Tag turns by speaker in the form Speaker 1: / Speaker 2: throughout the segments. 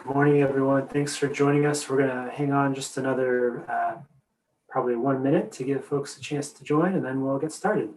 Speaker 1: morning, everyone. Thanks for joining us. We're going to hang on just another probably 1 minute to give folks a chance to join, and then we'll get started.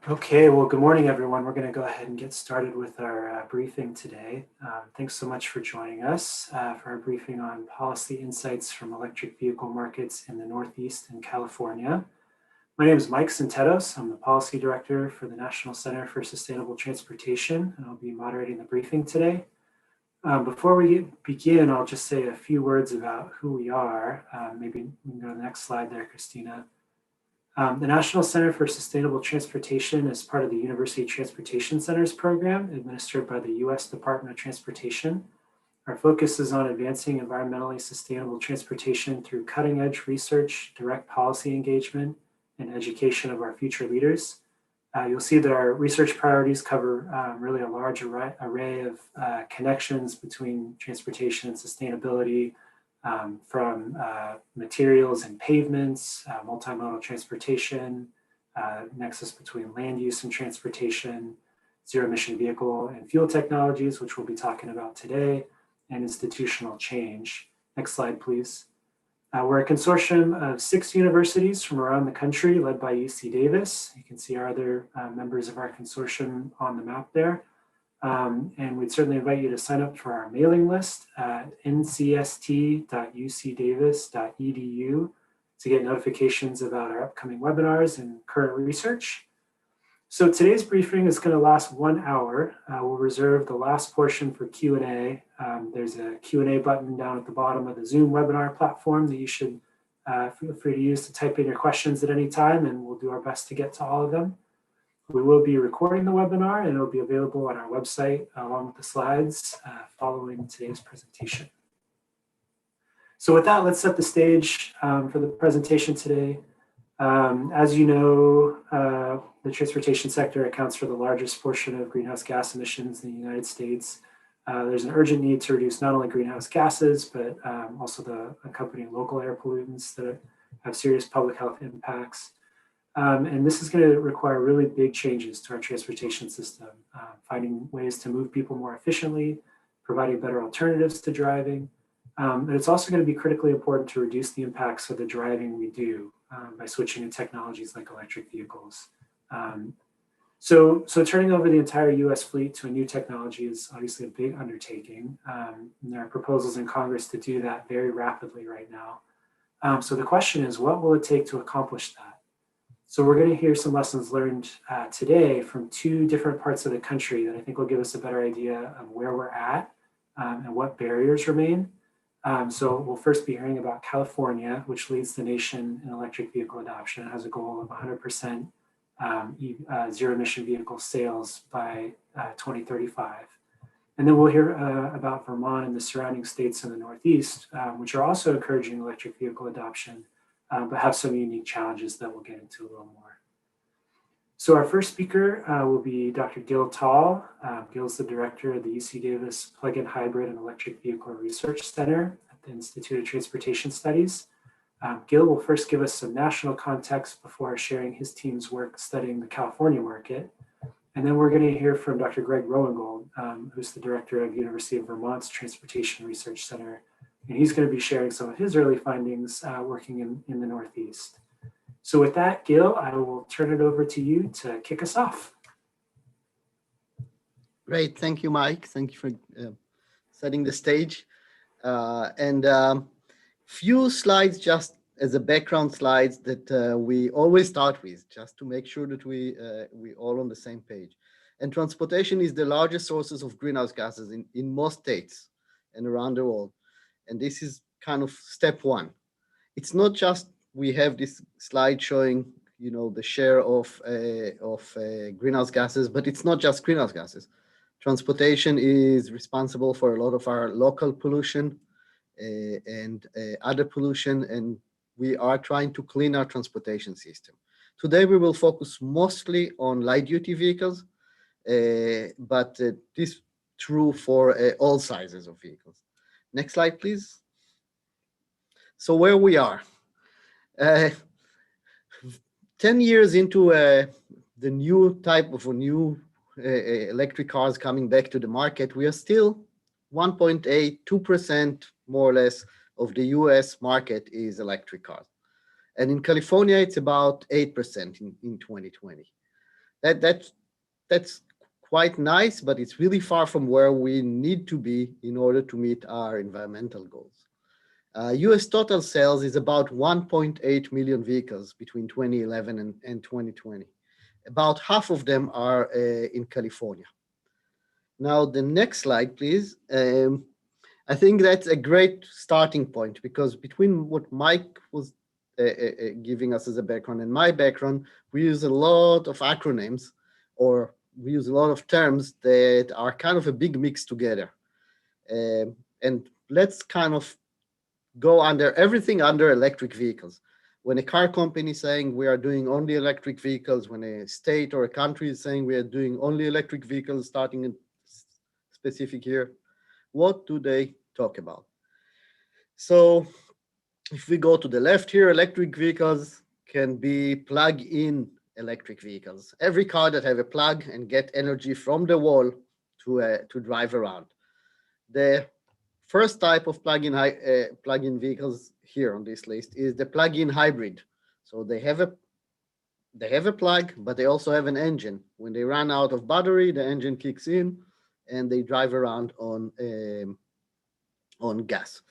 Speaker 1: Okay, well, good morning, everyone. We're going to go ahead and get started with our briefing today. Thanks so much for joining us for our briefing on policy insights from electric vehicle markets in the Northeast and California. My name is Mike Centetos. I'm the Policy Director for the National Center for Sustainable Transportation, and I'll be moderating the briefing today. Before we begin, I'll just say a few words about who we are. Maybe we can go to the next slide there, Christina. The National Center for Sustainable Transportation is part of the University Transportation Centers program administered by the U.S. Department of Transportation. Our focus is on advancing environmentally sustainable transportation through cutting-edge research, direct policy engagement, and education of our future leaders. You'll see that our research priorities cover really a large array of connections between transportation and sustainability, from materials and pavements, multimodal transportation, nexus between land use and transportation, zero-emission vehicle and fuel technologies, which we'll be talking about today, and institutional change. Next slide, please. We're a consortium of 6 universities from around the country led by UC Davis. You can see our other members of our consortium on the map there. And we'd certainly invite you to sign up for our mailing list at ncst.ucdavis.edu to get notifications about our upcoming webinars and current research. So today's briefing is going to last 1 hour. We'll reserve the last portion for Q&A. There's a Q&A button down at the bottom of the Zoom webinar platform that you should feel free to use to type in your questions at any time, and we'll do our best to get to all of them. We will be recording the webinar, and it'll be available on our website along with the slides following today's presentation. So with that, let's set the stage for the presentation today. As you know, the transportation sector accounts for the largest portion of greenhouse gas emissions in the United States. There's an urgent need to reduce not only greenhouse gases, but also the accompanying local air pollutants that have serious public health impacts. And this is going to require really big changes to our transportation system, finding ways to move people more efficiently, providing better alternatives to driving. But it's also going to be critically important to reduce the impacts of the driving we do by switching to technologies like electric vehicles. So turning over the entire US fleet to a new technology is obviously a big undertaking. And there are proposals in Congress to do that very rapidly right now. So the question is, what will it take to accomplish that? So we're going to hear some lessons learned today from 2 different parts of the country that I think will give us a better idea of where we're at and what barriers remain. So we'll first be hearing about California, which leads the nation in electric vehicle adoption. It has a goal of 100% zero-emission vehicle sales by 2035. And then we'll hear about Vermont and the surrounding states in the Northeast, which are also encouraging electric vehicle adoption, but have some unique challenges that we'll get into a little more. So our first speaker will be Dr. Gil Tall. Gil's the director of the UC Davis Plug-in Hybrid and Electric Vehicle Research Center at the Institute of Transportation Studies. Gil will first give us some national context before sharing his team's work studying the California market. And then we're going to hear from Dr. Greg Rowengold, who's the director of University of Vermont's Transportation Research Center. And he's going to be sharing some of his early findings working in the Northeast. So with that, Gil, I will turn it over to you to kick us off.
Speaker 2: Great, thank you, Mike. Thank you for setting the stage. Few slides just as a background slides that we always start with, just to make sure that we all on the same page. And transportation is the largest sources of greenhouse gases in most states and around the world. And this is kind of step one. It's not just we have this slide showing, you know, the share of greenhouse gases, but it's not just greenhouse gases. Transportation is responsible for a lot of our local pollution and other pollution, and we are trying to clean our transportation system. Today we will focus mostly on light-duty vehicles, but this is true for all sizes of vehicles. Next slide, please. So where we are. 10 years into the new type of new electric cars coming back to the market, we are still 1.8, 2% more or less of the US market is electric cars. And in California, it's about 8% in 2020. That's quite nice, but it's really far from where we need to be in order to meet our environmental goals. US total sales is about 1.8 million vehicles between 2011 and 2020. About half of them are in California. Now, the next slide, please. I think that's a great starting point, because between what Mike was giving us as a background and my background, we use a lot of acronyms, or we use a lot of terms that are kind of a big mix together. And let's kind of go under everything under electric vehicles. When a car company is saying we are doing only electric vehicles, when a state or a country is saying we are doing only electric vehicles starting in specific year, what do they talk about? So if we go to the left here, electric vehicles can be plug-in electric vehicles. Every car that have a plug and get energy from the wall to drive around. The first type of plug-in vehicles here on this list is the plug-in hybrid. So they have a plug, but they also have an engine. When they run out of battery, the engine kicks in and they drive around on gas.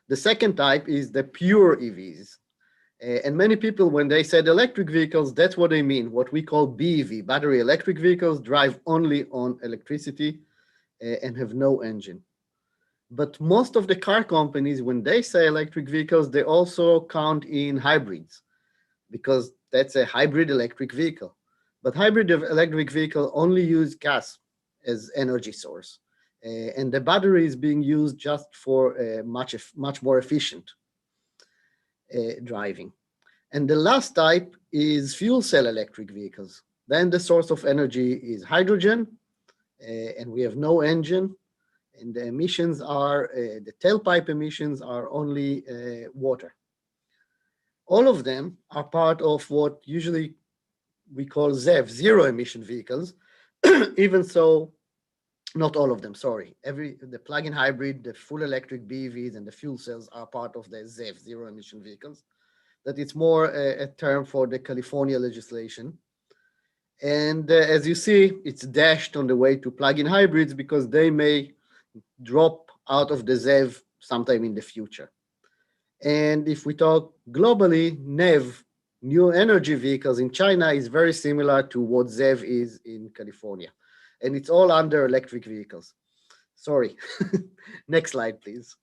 Speaker 2: The second type is the pure EVs. And many people, when they said electric vehicles, that's what they mean. What we call BEV, battery electric vehicles, drive only on electricity and have no engine. But most of the car companies, when they say electric vehicles, they also count in hybrids, because that's a hybrid electric vehicle. But hybrid electric vehicle only use gas as energy source. And the battery is being used just for much more efficient driving. And the last type is fuel cell electric vehicles. Then the source of energy is hydrogen, and we have no engine. And the emissions are, the tailpipe emissions are only water. All of them are part of what usually we call ZEV, zero emission vehicles, even so, not all of them, sorry. The plug-in hybrid, the full electric BEVs, and the fuel cells are part of the ZEV, zero emission vehicles. That it's more a term for the California legislation. And as you see, it's dashed on the way to plug-in hybrids because they may drop out of the ZEV sometime in the future. And if we talk globally, NEV, new energy vehicles in China, is very similar to what ZEV is in California. And it's all under electric vehicles. Sorry. Next slide, please.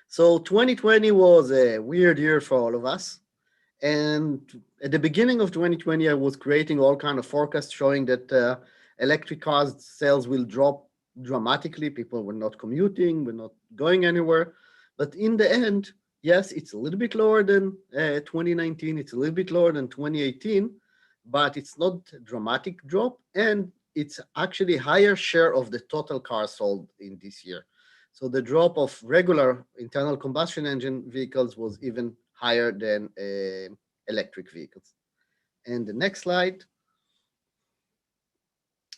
Speaker 2: So 2020 was a weird year for all of us. And at the beginning of 2020, I was creating all kind of forecasts showing that electric cars sales will drop dramatically. People were not commuting, were not going anywhere. But in the end, yes, it's a little bit lower than 2019. It's a little bit lower than 2018, but it's not a dramatic drop. And it's actually higher share of the total cars sold in this year. So the drop of regular internal combustion engine vehicles was even higher than electric vehicles. And the next slide.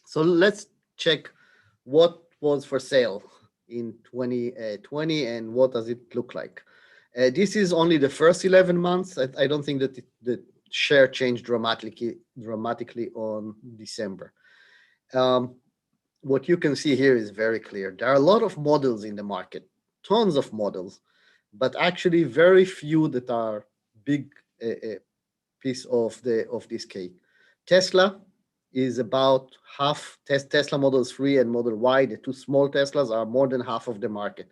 Speaker 2: So let's check what was for sale in 2020 and what does it look like. This is only the first 11 months. I don't think that the share changed dramatically on December. What you can see here is very clear. There are a lot of models in the market, tons of models, but actually very few that are big piece of this cake. Tesla is about half. Tesla Model 3 and Model Y, the two small Teslas, are more than half of the market.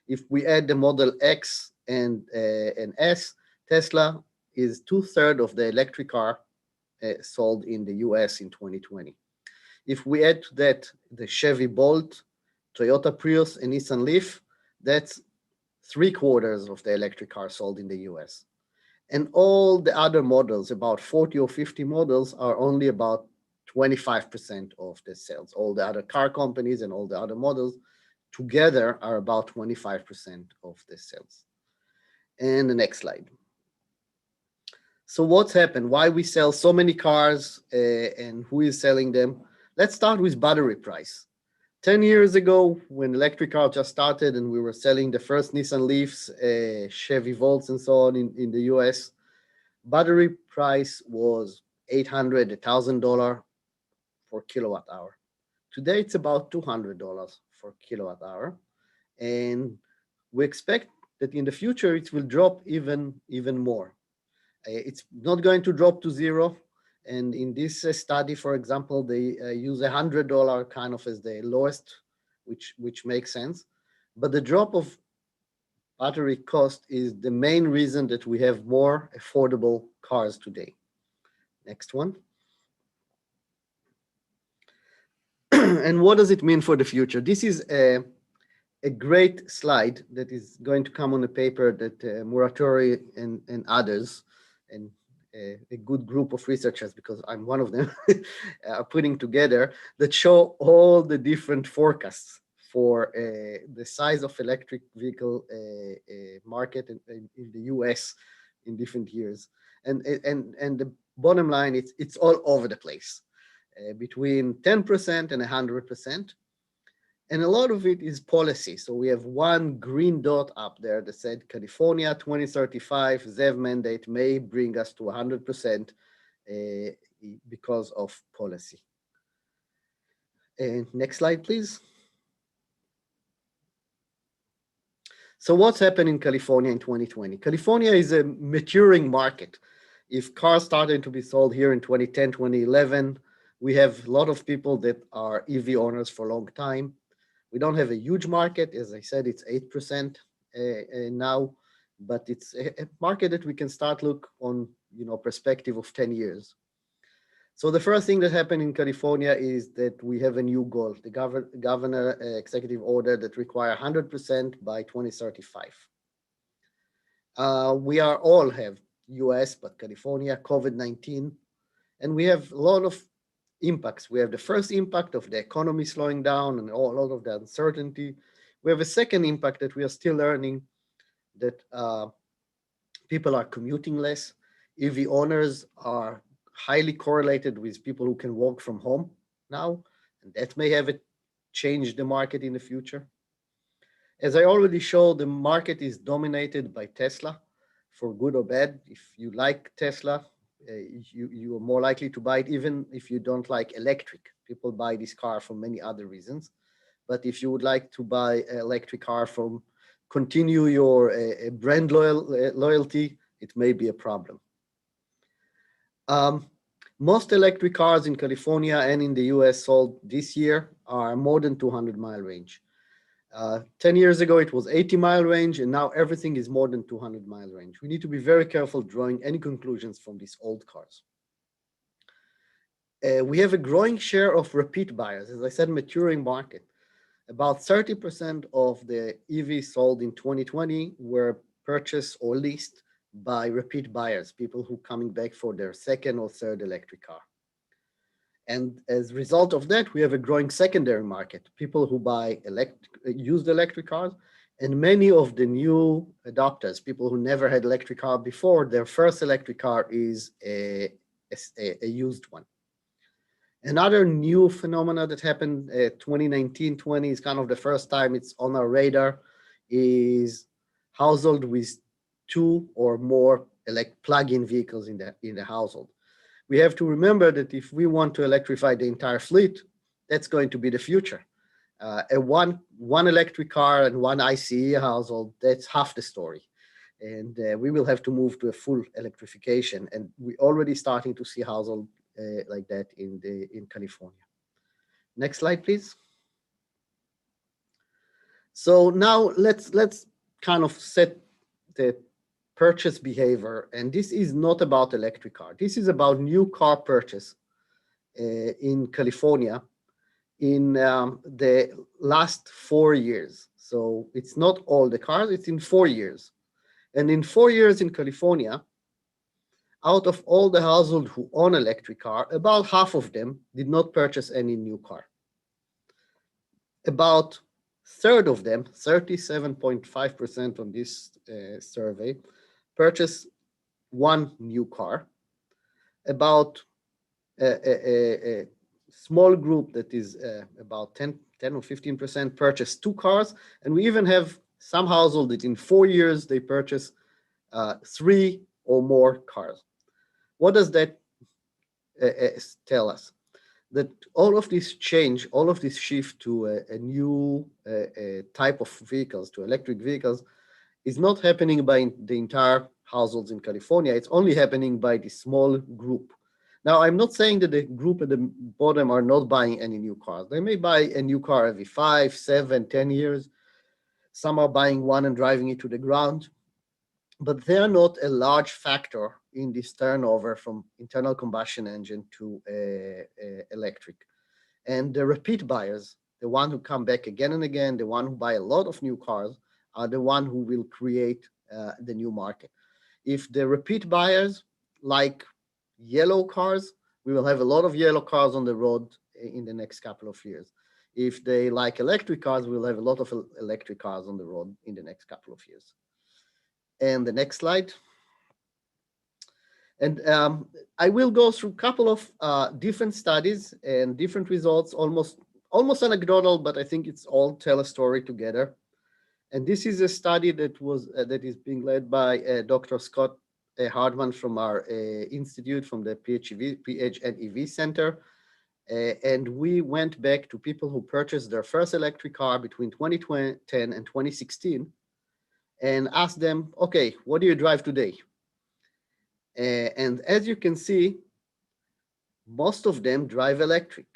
Speaker 2: If we add the Model X and S, Tesla is 2/3 of the electric car sold in the US in 2020. If we add to that the Chevy Bolt, Toyota Prius, and Nissan Leaf, that's 3/4 of the electric cars sold in the US. And all the other models, about 40 or 50 models, are only about 25% of the sales. All the other car companies and all the other models together are about 25% of the sales. And the next slide. So what's happened? Why we sell so many cars and who is selling them? Let's start with battery price. 10 years ago, when electric car just started and we were selling the first Nissan Leafs, Chevy Volts and so on in the US, battery price was $800, $1,000 for kilowatt hour. Today, it's about $200 for kilowatt hour. And we expect that in the future, it will drop even more. It's not going to drop to zero. And in this study, for example, they use $100 kind of as the lowest, which makes sense. But the drop of battery cost is the main reason that we have more affordable cars today. Next one. And what does it mean for the future? This is a great slide that is going to come on a paper that Muratori and others, and a good group of researchers, because I'm one of them, are putting together, that show all the different forecasts for the size of electric vehicle market in the US in different years. And the bottom line, it's all over the place, between 10% and 100%. And a lot of it is policy. So we have one green dot up there that said California 2035 ZEV mandate may bring us to 100% because of policy. Next slide, please. So what's happened in California in 2020? California is a maturing market. If cars started to be sold here in 2010, 2011, we have a lot of people that are EV owners for a long time. We don't have a huge market. As I said, it's 8% now, but it's a market that we can start look on, perspective of 10 years. So the first thing that happened in California is that we have a new goal, the governor executive order that require 100% by 2035. We are all have US, but California, COVID-19, and we have a lot of impacts. We have the first impact of the economy slowing down and all of the uncertainty. We have a second impact that we are still learning, that people are commuting less. EV owners are highly correlated with people who can work from home now, and that may have changed the market in the future. As I already showed, the market is dominated by Tesla, for good or bad. If you like Tesla, you are more likely to buy it, even if you don't like electric. People buy this car for many other reasons. But if you would like to buy an electric car from continue your brand loyalty, it may be a problem. Most electric cars in California and in the US sold this year are more than 200-mile range. 10 years ago, it was 80-mile range, and now everything is more than 200-mile range. We need to be very careful drawing any conclusions from these old cars. We have a growing share of repeat buyers. As I said, maturing market. About 30% of the EVs sold in 2020 were purchased or leased by repeat buyers, people who are coming back for their second or third electric car. And as a result of that, we have a growing secondary market, people who buy used electric cars, and many of the new adopters, people who never had electric car before, their first electric car is a used one. Another new phenomena that happened 2019-20 is kind of the first time it's on our radar, is household with 2 or more plug-in vehicles in the household. We have to remember that if we want to electrify the entire fleet, that's going to be the future. One electric car and one ICE household, that's half the story. And we will have to move to a full electrification. And we're already starting to see households like that in California. Next slide, please. So now let's kind of set the purchase behavior. And this is not about electric car. This is about new car purchase in California in the last 4 years. So it's not all the cars, it's in 4 years. And in 4 years in California, out of all the households who own electric car, about half of them did not purchase any new car. About a third of them, 37.5% on this survey, purchased one new car. About a small group that is about 10 or 15% purchased 2 cars. And we even have some households that in 4 years, they purchase 3 or more cars. What does that tell us? That all of this change, all of this shift to a new type of vehicles, to electric vehicles, is not happening by the entire households in California. It's only happening by this small group. Now, I'm not saying that the group at the bottom are not buying any new cars. They may buy a new car every 5, 7, 10 years. Some are buying one and driving it to the ground. But they're not a large factor in this turnover from internal combustion engine to electric. And the repeat buyers, the one who come back again and again, the one who buy a lot of new cars, are the one who will create the new market. If the repeat buyers like yellow cars, we will have a lot of yellow cars on the road in the next couple of years. If they like electric cars, we'll have a lot of electric cars on the road in the next couple of years. And the next slide. And I will go through a couple of different studies and different results, almost anecdotal, but I think it's all tell a story together. And this is a study that is being led by Dr. Scott Hardman from our institute, from the PHEV Center. And we went back to people who purchased their first electric car between 2010 and 2016 and asked them, okay, what do you drive today? And as you can see, most of them drive electric.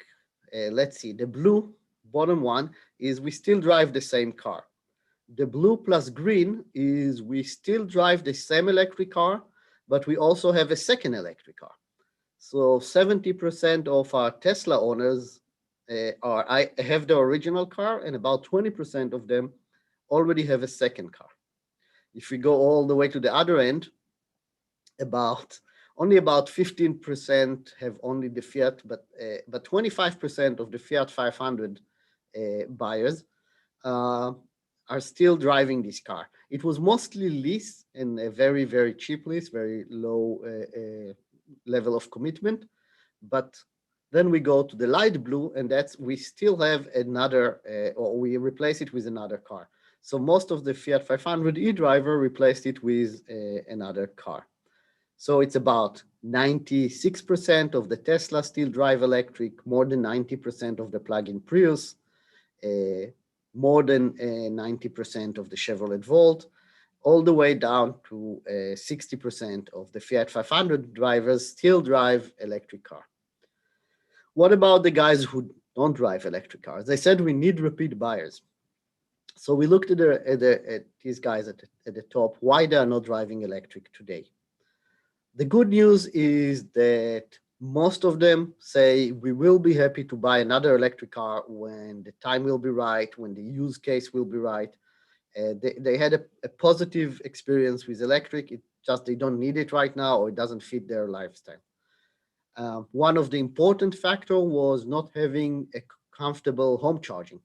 Speaker 2: Let's see, the blue bottom one is we still drive the same car. The blue plus green is we still drive the same electric car, but we also have a second electric car. So 70% of our Tesla owners have the original car, and about 20% of them already have a second car. If we go all the way to the other end, only about 15% have only the Fiat, but 25% of the Fiat 500 buyers are still driving this car. It was mostly lease and a very, very cheap lease, very low level of commitment. But then we go to the light blue, and that's we still have another, or we replace it with another car. So most of the Fiat 500 e-driver replaced it with another car. So it's about 96% of the Tesla still drive electric, more than 90% of the plug-in Prius, more than 90% of the Chevrolet Volt, all the way down to 60% of the Fiat 500 drivers still drive electric car. What about the guys who don't drive electric cars? They said we need repeat buyers. So we looked at these guys at the top, why they are not driving electric today. The good news is that most of them say we will be happy to buy another electric car when the time will be right, when the use case will be right. They had a positive experience with electric. It just they don't need it right now, or it doesn't fit their lifestyle. One of the important factors was not having a comfortable home charging.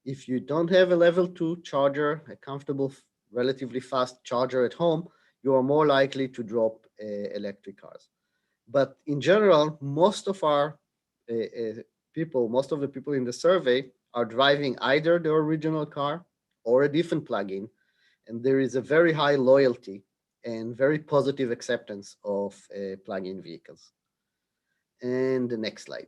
Speaker 2: If you don't have a level 2 charger, a comfortable, relatively fast charger at home, you are more likely to drop electric cars. But in general, most of our people, most of the people in the survey are driving either the original car or a different plug-in, and there is a very high loyalty and very positive acceptance of plug-in vehicles. And the next slide.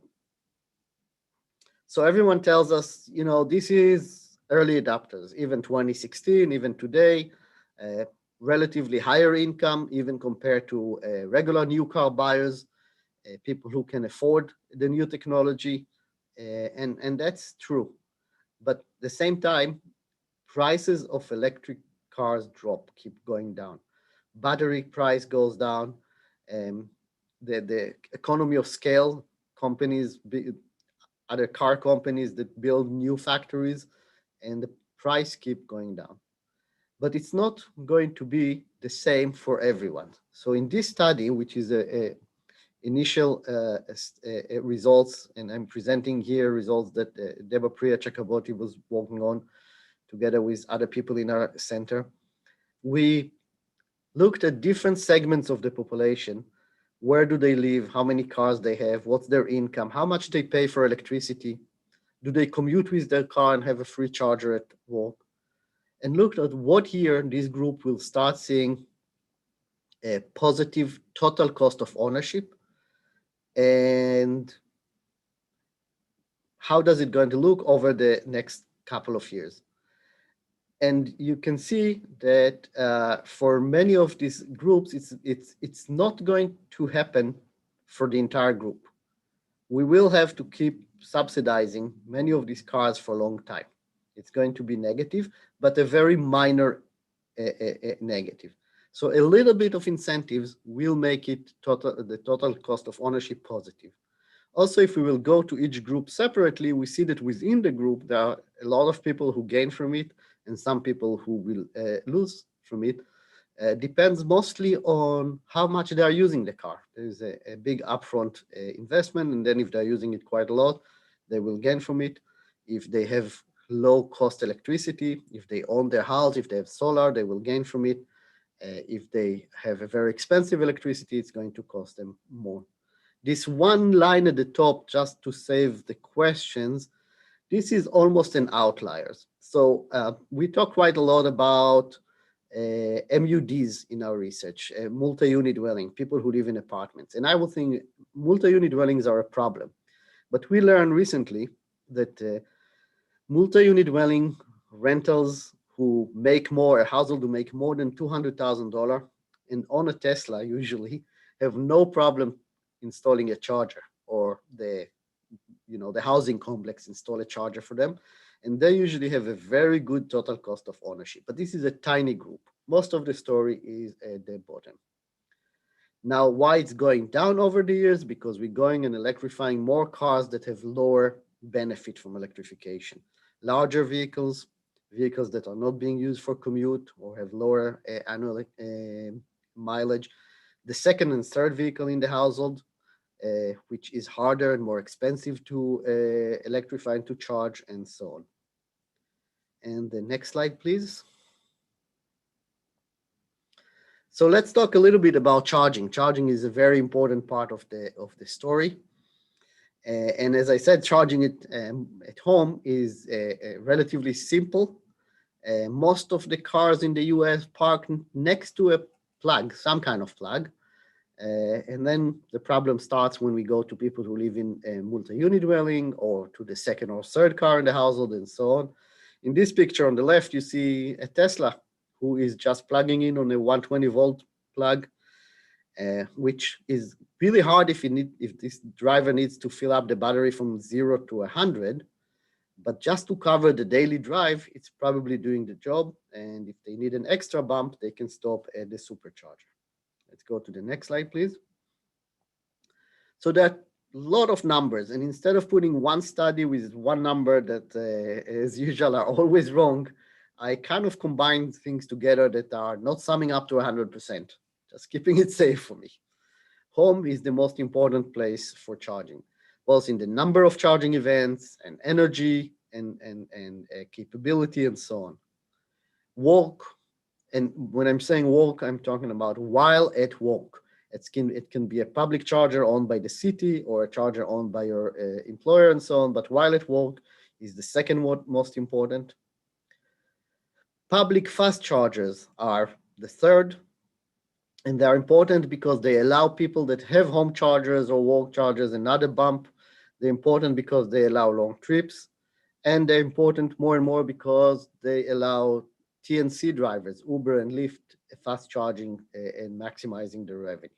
Speaker 2: So everyone tells us, this is early adopters, even 2016, even today, relatively higher income, even compared to regular new car buyers, people who can afford the new technology. And that's true. But at the same time, prices of electric cars keep going down. Battery price goes down. The economy of scale, other car companies that build new factories, and the price keep going down. But it's not going to be the same for everyone. So in this study, which is initial results, and I'm presenting here results that Deba Priya Chakraborty was working on together with other people in our center. We looked at different segments of the population. Where do they live? How many cars they have? What's their income? How much they pay for electricity? Do they commute with their car and have a free charger at work? And looked at what year this group will start seeing a positive total cost of ownership, and how does it going to look over the next couple of years. And you can see that for many of these groups, it's not going to happen for the entire group. We will have to keep subsidizing many of these cars for a long time. It's going to be negative, but a very minor negative. So a little bit of incentives will make it the total cost of ownership positive. Also, if we will go to each group separately, we see that within the group, there are a lot of people who gain from it and some people who will lose from it. Depends mostly on how much they are using the car. There's a big upfront investment, and then if they're using it quite a lot, they will gain from it. If they have low cost electricity, if they own their house, if they have solar, they will gain from it. If they have a very expensive electricity, it's going to cost them more. This one line at the top, just to save the questions, this is almost an outlier. So we talk quite a lot about MUDs in our research, multi-unit dwelling, people who live in apartments. And I would think multi-unit dwellings are a problem. But we learned recently that multi-unit dwelling rentals who make more, a household who make more than $200,000 and own a Tesla usually have no problem installing a charger, or the housing complex install a charger for them. And they usually have a very good total cost of ownership. But this is a tiny group. Most of the story is at the bottom. Now, why it's going down over the years? Because we're going and electrifying more cars that have lower benefit from electrification. Larger vehicles that are not being used for commute or have lower annual mileage. The second and third vehicle in the household, which is harder and more expensive to electrify and to charge, and so on. And the next slide, please. So let's talk a little bit about charging. Charging is a very important part of the story. And as I said, charging it at home is relatively simple. Most of the cars in the US park next to a plug, some kind of plug. And then the problem starts when we go to people who live in a multi-unit dwelling or to the second or third car in the household and so on. In this picture on the left, you see a Tesla who is just plugging in on a 120 volt plug, which is really hard if this driver needs to fill up the battery from 0 to 100. But just to cover the daily drive, it's probably doing the job. And if they need an extra bump, they can stop at the supercharger. Let's go to the next slide, please. So there are a lot of numbers. And instead of putting one study with one number that, as usual, are always wrong, I kind of combined things together that are not summing up to 100%, just keeping it safe for me. Home is the most important place for charging, both in the number of charging events and energy and capability and so on. Work, and when I'm saying work, I'm talking about while at work. It can be a public charger owned by the city or a charger owned by your employer and so on, but while at work is the second most important. Public fast chargers are the third, and they're important because they allow people that have home chargers or work chargers another bump They're important because they allow long trips, and they're important more and more because they allow TNC drivers, Uber and Lyft, fast charging and maximizing the revenue.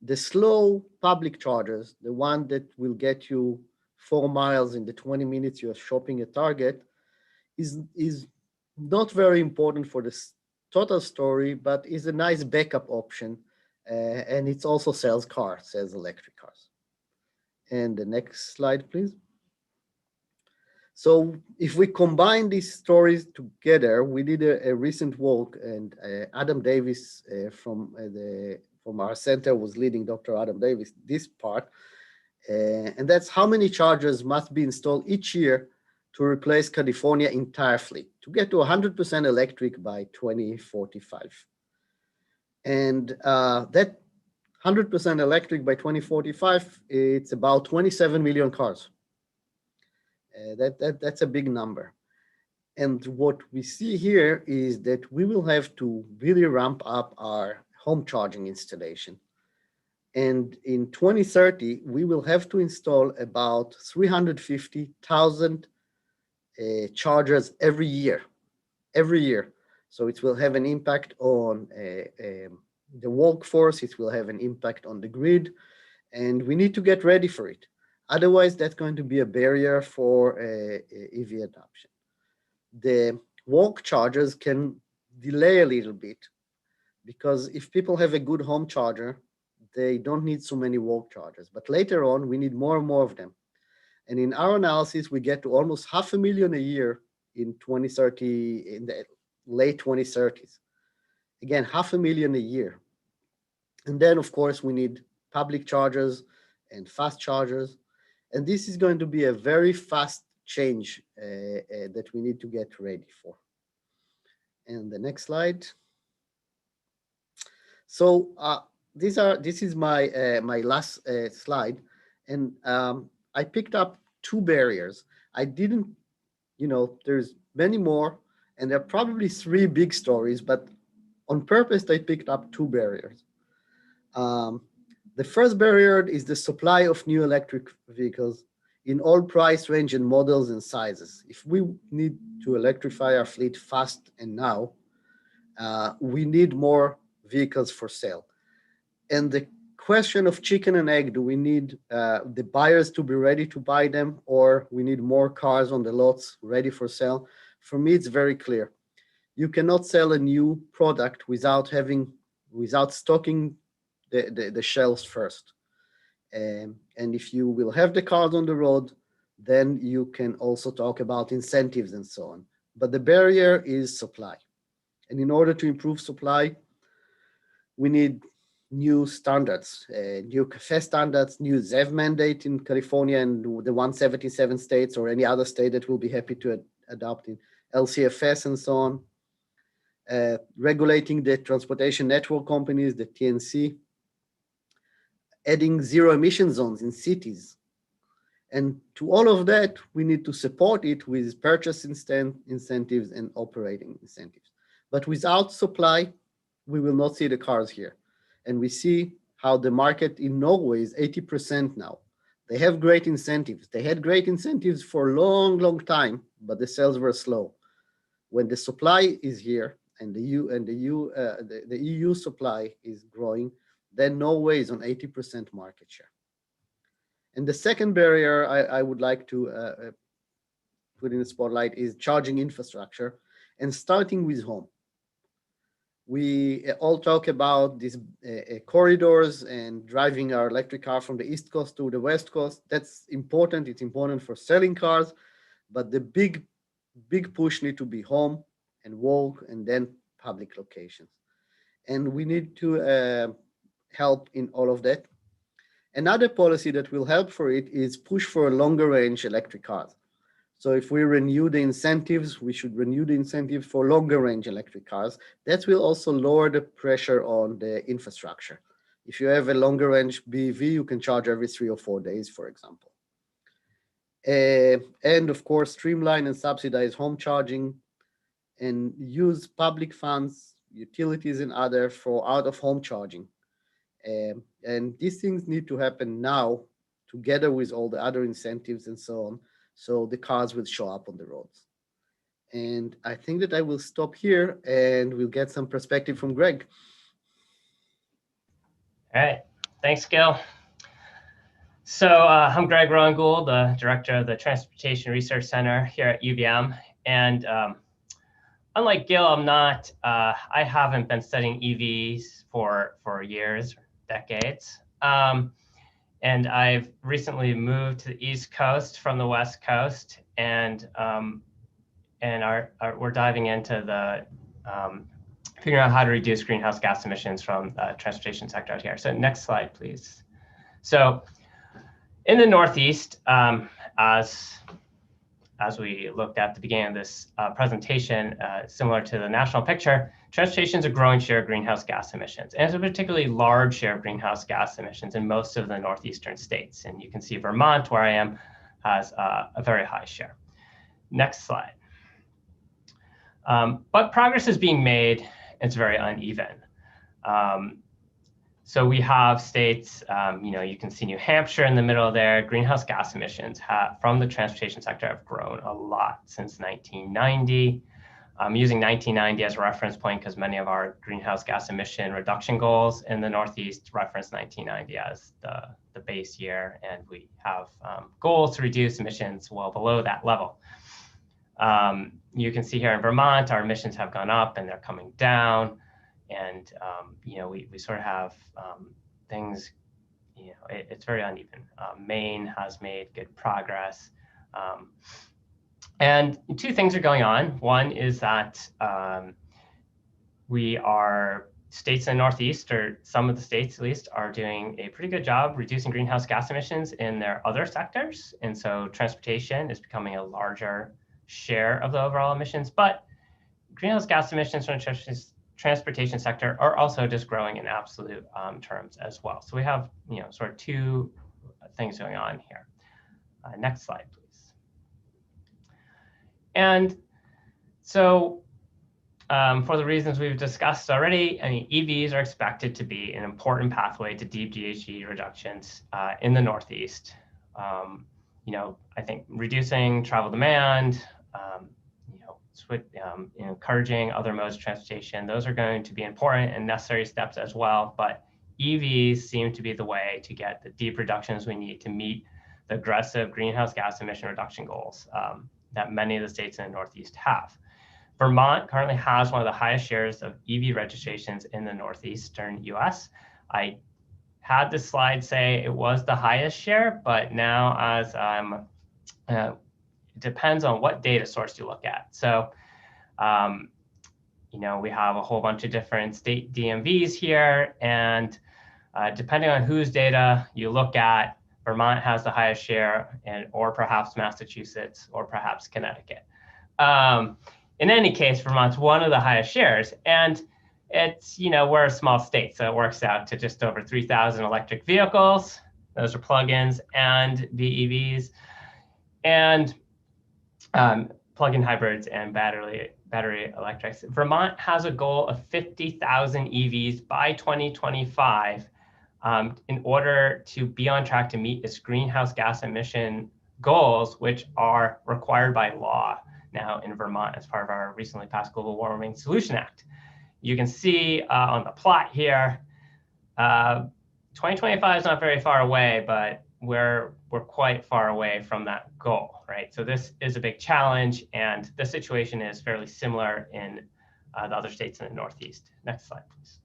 Speaker 2: The slow public chargers, the one that will get you 4 miles in the 20 minutes you're shopping at Target, is not very important for the total story, but is a nice backup option. And it also sells electric cars. And the next slide, please. So if we combine these stories together, we did a recent work, and Adam Davis from our center was leading, Dr. Adam Davis, this part. And that's how many chargers must be installed each year to replace California entire fleet, to get to 100% electric by 2045. And that 100% electric by 2045, it's about 27 million cars. That's a big number. And what we see here is that we will have to really ramp up our home charging installation. And in 2030, we will have to install about 350,000 chargers every year. So it will have an impact on the workforce, it will have an impact on the grid, and we need to get ready for it. Otherwise, that's going to be a barrier for EV adoption. The walk chargers can delay a little bit, because if people have a good home charger, they don't need so many walk chargers. But later on, we need more and more of them. And in our analysis, we get to almost 500,000 a year in 2030, in the late 2030s. Again, 500,000 a year. And then, of course, we need public chargers and fast chargers. And this is going to be a very fast change that we need to get ready for. And the next slide. So this is my my last slide, and I picked up 2 barriers. I didn't, there's many more, and there are probably 3 big stories, but on purpose I picked up 2 barriers. The first barrier is the supply of new electric vehicles in all price range and models and sizes. If we need to electrify our fleet fast and now, we need more vehicles for sale. And the question of chicken and egg, do we need the buyers to be ready to buy them, or we need more cars on the lots ready for sale? For me, it's very clear. You cannot sell a new product without stocking the shelves first. And if you will have the cars on the road, then you can also talk about incentives and so on. But the barrier is supply. And in order to improve supply, we need new standards, new CAFE standards, new ZEV mandate in California and the 177 states, or any other state that will be happy to adopt in LCFS and so on. Regulating the transportation network companies, the TNC, adding zero-emission zones in cities. And to all of that, we need to support it with purchase incentives and operating incentives. But without supply, we will not see the cars here. And we see how the market in Norway is 80% now. They have great incentives. They had great incentives for a long, long time, but the sales were slow. When the supply is here and the EU supply is growing, then Norway is on 80% market share. And the second barrier I would like to put in the spotlight is charging infrastructure, and starting with home. We all talk about these corridors and driving our electric car from the East Coast to the West Coast. That's important. It's important for selling cars, but the big push need to be home and walk, and then public locations. And we need to help in all of that. Another policy that will help for it is push for longer range electric cars. So if we renew the incentives, we should renew the incentives for longer range electric cars. That will also lower the pressure on the infrastructure. If you have a longer range BEV, you can charge every 3 or 4 days, for example. And of course, streamline and subsidize home charging, and use public funds, utilities and other for out-of-home charging. And these things need to happen now together with all the other incentives and so on. So the cars will show up on the roads. And I think that I will stop here and we'll get some perspective from Greg.
Speaker 3: All right, thanks, Gil. So I'm Greg Rowan-Gould, the director of the Transportation Research Center here at UVM. And unlike Gil, I haven't been studying EVs for years, decades. And I've recently moved to the East Coast from the West Coast, and we're diving into the figuring out how to reduce greenhouse gas emissions from the transportation sector out here. So next slide, please. So in the Northeast, as we looked at the beginning of this presentation, similar to the national picture, transportation is a growing share of greenhouse gas emissions. And it's a particularly large share of greenhouse gas emissions in most of the Northeastern states. And you can see Vermont, where I am, has a very high share. Next slide. But progress is being made. It's very uneven. So we have states, you can see New Hampshire in the middle there. Greenhouse gas emissions from the transportation sector have grown a lot since 1990. I'm using 1990 as a reference point because many of our greenhouse gas emission reduction goals in the Northeast reference 1990 as the base year, and we have goals to reduce emissions well below that level. You can see here in Vermont, our emissions have gone up and they're coming down. And, we sort of have things, it's very uneven. Maine has made good progress. And two things are going on. One is that states in the Northeast, or some of the states at least, are doing a pretty good job reducing greenhouse gas emissions in their other sectors. And so transportation is becoming a larger share of the overall emissions, but greenhouse gas emissions from the transportation sector are also just growing in absolute terms as well. So we have, sort of two things going on here. Next slide, please. And so for the reasons we've discussed already, EVs are expected to be an important pathway to deep GHG reductions in the Northeast. I think reducing travel demand, encouraging other modes of transportation, those are going to be important and necessary steps as well. But EVs seem to be the way to get the deep reductions we need to meet the aggressive greenhouse gas emission reduction goals that many of the states in the Northeast have. Vermont currently has one of the highest shares of EV registrations in the Northeastern US. I had this slide say it was the highest share, but now as it depends on what data source you look at. So, we have a whole bunch of different state DMVs here, and depending on whose data you look at, Vermont has the highest share, or perhaps Massachusetts, or perhaps Connecticut. In any case, Vermont's one of the highest shares, and it's, we're a small state, so it works out to just over 3,000 electric vehicles. Those are plug-ins and BEVs, and plug-in hybrids and battery electrics. Vermont has a goal of 50,000 EVs by 2025 in order to be on track to meet its greenhouse gas emission goals, which are required by law now in Vermont as part of our recently passed Global Warming Solution Act. You can see on the plot here, 2025 is not very far away, but we're quite far away from that goal, right? So this is a big challenge, and the situation is fairly similar in the other states in the Northeast. Next slide, please.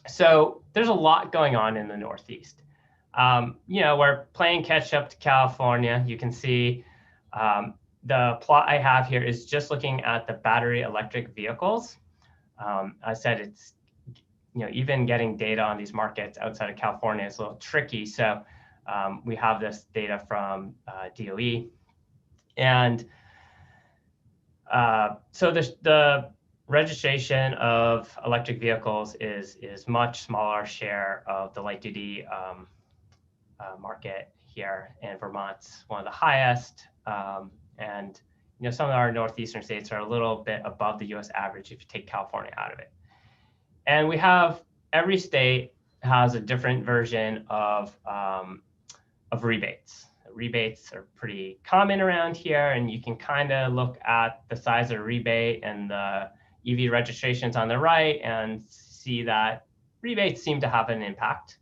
Speaker 3: So there's a lot going on in the Northeast. We're playing catch up to California. You can see the plot I have here is just looking at the battery electric vehicles. I said it's, even getting data on these markets outside of California is a little tricky. So we have this data from DOE. And so the registration of electric vehicles is much smaller share of the light duty market here, and Vermont's one of the highest. And some of our northeastern states are a little bit above the US average if you take California out of it. And we have, every state has a different version of of rebates. Rebates are pretty common around here, and you can kind of look at the size of the rebate and the EV registrations on the right and see that rebates seem to have an impact.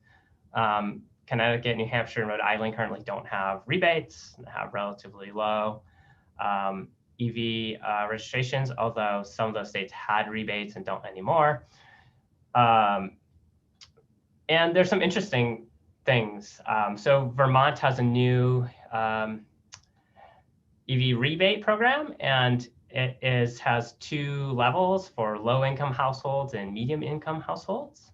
Speaker 3: Connecticut, New Hampshire, and Rhode Island currently don't have rebates, have relatively low EV registrations, although some of those states had rebates and don't anymore. And there's some interesting things. So Vermont has a new EV rebate program, and it has 2 levels for low-income households and medium-income households.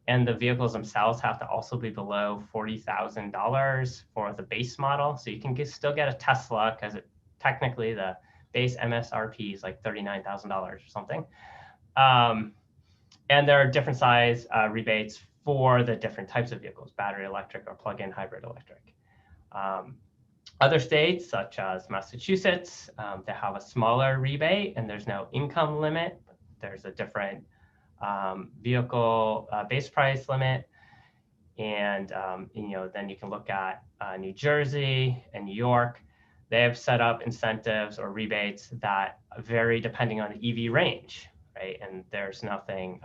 Speaker 3: And the vehicles themselves have to also be below $40,000 for the base model. So you can still get a Tesla, because technically the base MSRP is like $39,000 or something. And there are different size rebates for the different types of vehicles, battery electric or plug-in hybrid electric. Other states, such as Massachusetts, they have a smaller rebate, and there's no income limit. There's a different vehicle base price limit. And then you can look at New Jersey and New York. They have set up incentives or rebates that vary depending on the EV range, right? And there's nothing,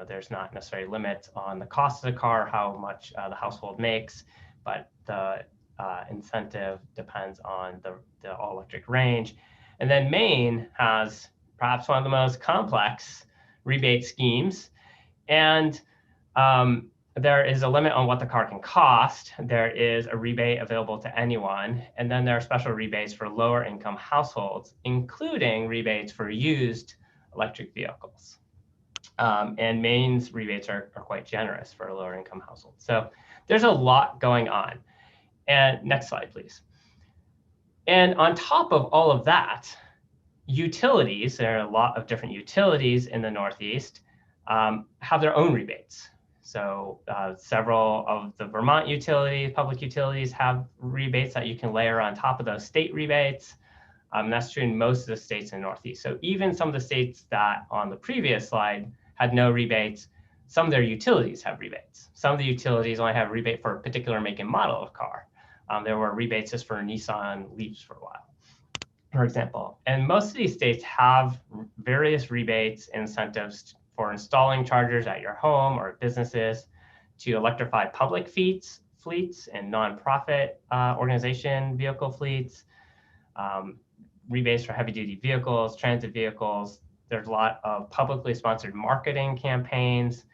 Speaker 3: there's not necessarily limits on the cost of the car, how much the household makes, but the incentive depends on the all-electric range. And then Maine has perhaps one of the most complex rebate schemes. And there is a limit on what the car can cost. There is a rebate available to anyone. And then there are special rebates for lower income households, including rebates for used electric vehicles. And Maine's rebates are quite generous for lower income households. So there's a lot going on. And next slide, please. And on top of all of that, utilities, there are a lot of different utilities in the Northeast, have their own rebates. So several of the Vermont utilities, public utilities, have rebates that you can layer on top of those state rebates. That's true in most of the states in the Northeast. So even some of the states that on the previous slide had no rebates, some of their utilities have rebates. Some of the utilities only have a rebate for a particular make and model of car. There were rebates just for Nissan Leafs for a while, for example. And most of these states have various rebates and incentives for installing chargers at your home or businesses, to electrify public fleets and nonprofit organization vehicle fleets, rebates for heavy-duty vehicles, transit vehicles. There's a lot of publicly sponsored marketing campaigns.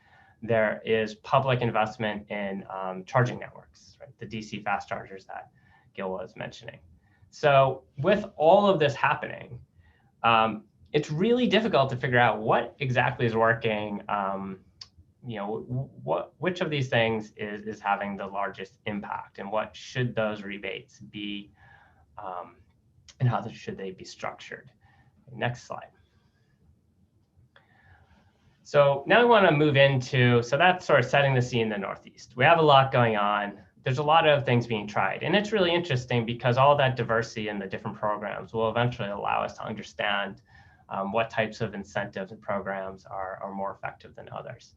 Speaker 3: There is public investment in charging networks, right? The DC fast chargers that Gil was mentioning. So with all of this happening, it's really difficult to figure out what exactly is working. Which of these things is having the largest impact, and what should those rebates be, and how should they be structured? Next slide. So now we want to move into, so that's sort of setting the scene in the Northeast. We have a lot going on. There's a lot of things being tried. And it's really interesting because all that diversity in the different programs will eventually allow us to understand what types of incentives and programs are more effective than others.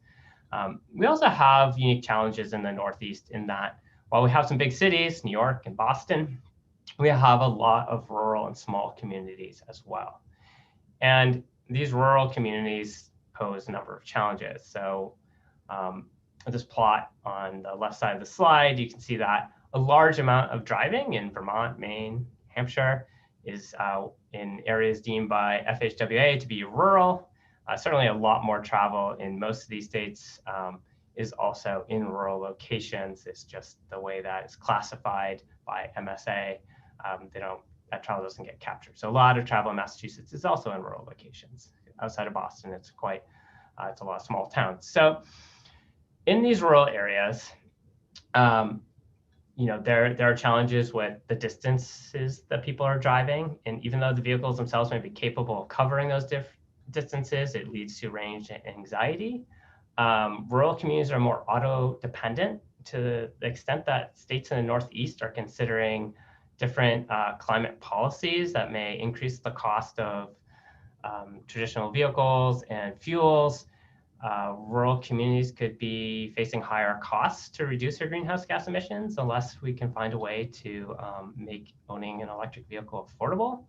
Speaker 3: We also have unique challenges in the Northeast in that while we have some big cities, New York and Boston, we have a lot of rural and small communities as well. And these rural communities pose a number of challenges. So this plot on the left side of the slide, you can see that a large amount of driving in Vermont, Maine, Hampshire is in areas deemed by FHWA to be rural. Certainly a lot more travel in most of these states is also in rural locations. It's just the way that it's classified by MSA. That travel doesn't get captured. So a lot of travel in Massachusetts is also in rural locations. Outside of Boston, it's a lot of small towns. So in these rural areas, there are challenges with the distances that people are driving. And even though the vehicles themselves may be capable of covering those distances, it leads to range anxiety. Rural communities are more auto-dependent to the extent that states in the Northeast are considering different climate policies that may increase the cost of traditional vehicles and fuels. rural communities could be facing higher costs to reduce their greenhouse gas emissions unless we can find a way to make owning an electric vehicle affordable.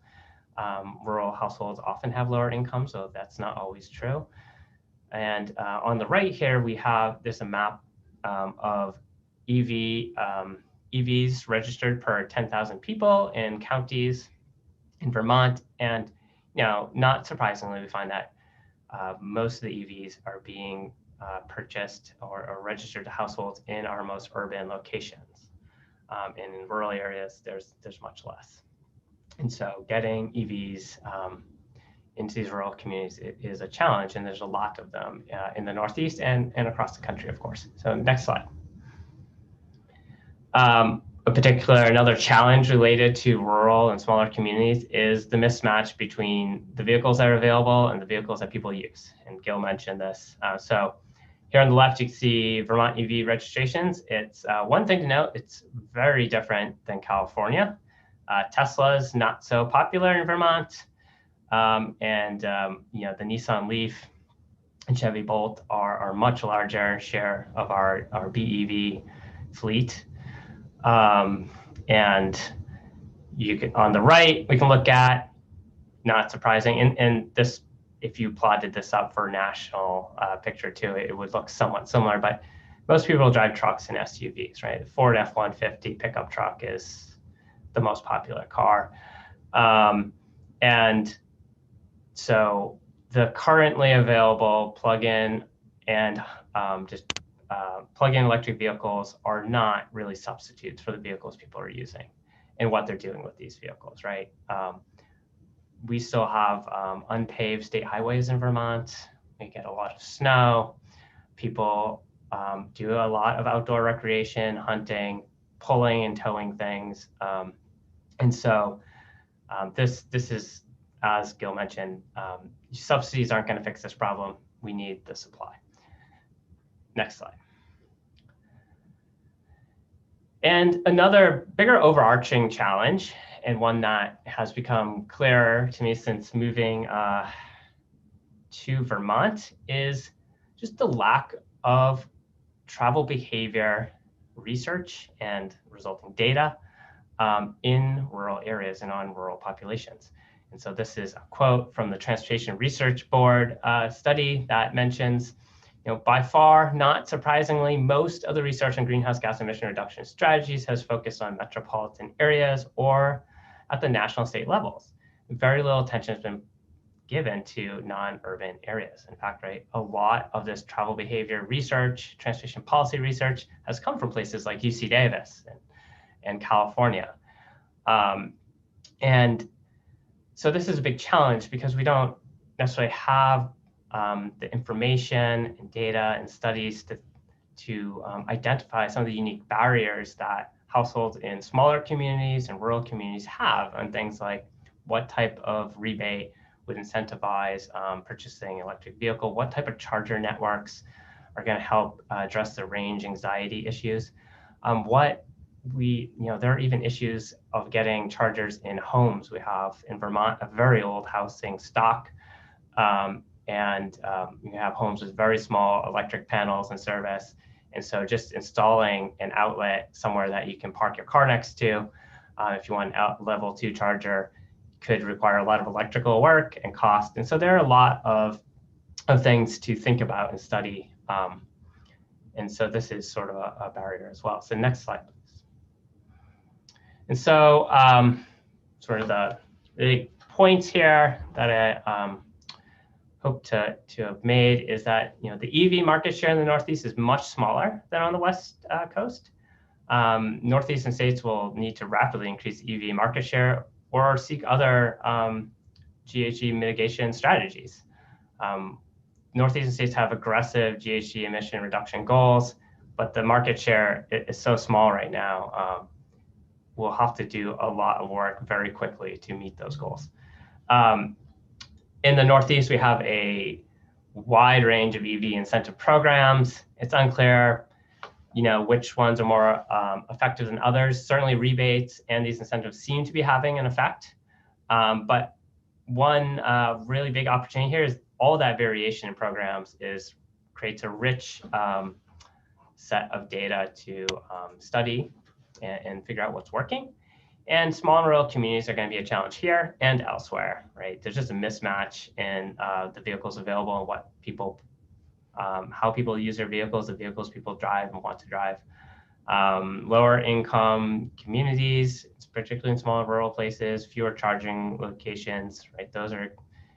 Speaker 3: Rural households often have lower incomes, so that's not always true. And on the right here, there's a map of EVs registered per 10,000 people in counties in Vermont. And not surprisingly, we find that most of the EVs are being purchased or registered to households in our most urban locations. And in rural areas, there's much less. And so getting EVs into these rural communities is a challenge, and there's a lot of them in the Northeast and across the country, of course. So next slide. Another challenge related to rural and smaller communities is the mismatch between the vehicles that are available and the vehicles that people use. And Gil mentioned this. So here on the left, you can see Vermont EV registrations. It's one thing to note, it's very different than California. Tesla's not so popular in Vermont. The Nissan Leaf and Chevy Bolt are much larger share of our BEV fleet. And you can, on the right, we can look at, not surprising, and this, if you plotted this up for a national picture too, it would look somewhat similar, but most people drive trucks and SUVs, right? The Ford F-150 pickup truck is the most popular car. And so the currently available plug-in and plug-in electric vehicles are not really substitutes for the vehicles people are using and what they're doing with these vehicles, right? We still have unpaved state highways in Vermont. We get a lot of snow. People do a lot of outdoor recreation, hunting, pulling and towing things. And so this is, as Gil mentioned, subsidies aren't going to fix this problem. We need the supply. Next slide. And another bigger overarching challenge, and one that has become clearer to me since moving to Vermont, is just the lack of travel behavior research and resulting data in rural areas and on rural populations. And so this is a quote from the Transportation Research Board study that mentions, by far, not surprisingly, most of the research on greenhouse gas emission reduction strategies has focused on metropolitan areas or at the national state levels. Very little attention has been given to non-urban areas. In fact, right, a lot of this travel behavior research, transportation policy research has come from places like UC Davis and California. And so this is a big challenge because we don't necessarily have the information and data and studies to identify some of the unique barriers that households in smaller communities and rural communities have on things like what type of rebate would incentivize purchasing an electric vehicle, what type of charger networks are going to help address the range anxiety issues. There are even issues of getting chargers in homes. We have in Vermont a very old housing stock. You have homes with very small electric panels and service. And so just installing an outlet somewhere that you can park your car next to, if you want a level 2 charger, could require a lot of electrical work and cost. And so there are a lot of things to think about and study. And so this is sort of a barrier as well. So next slide, please. And so sort of the big points here that I hope to have made is that the EV market share in the Northeast is much smaller than on the West Coast. Northeastern states will need to rapidly increase EV market share or seek other GHG mitigation strategies. Northeastern states have aggressive GHG emission reduction goals, but the market share is so small right now. We'll have to do a lot of work very quickly to meet those goals. In the Northeast, we have a wide range of EV incentive programs. It's unclear, which ones are more effective than others. Certainly rebates and these incentives seem to be having an effect. But one really big opportunity here is all that variation in programs is creates a rich set of data to study and figure out what's working. And small and rural communities are going to be a challenge here and elsewhere, right? There's just a mismatch in the vehicles available and what people, how people use their vehicles, the vehicles people drive and want to drive. Lower income communities, particularly in small and rural places, fewer charging locations, right? Those are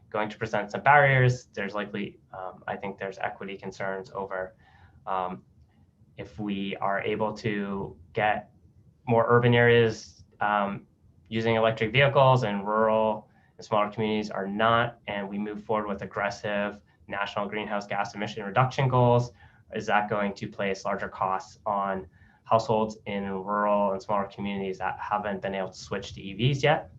Speaker 3: going to present some barriers. There's likely, I think there's equity concerns over if we are able to get more urban areas using electric vehicles and rural and smaller communities are not, and we move forward with aggressive national greenhouse gas emission reduction goals, is that going to place larger costs on households in rural and smaller communities that haven't been able to switch to EVs yet?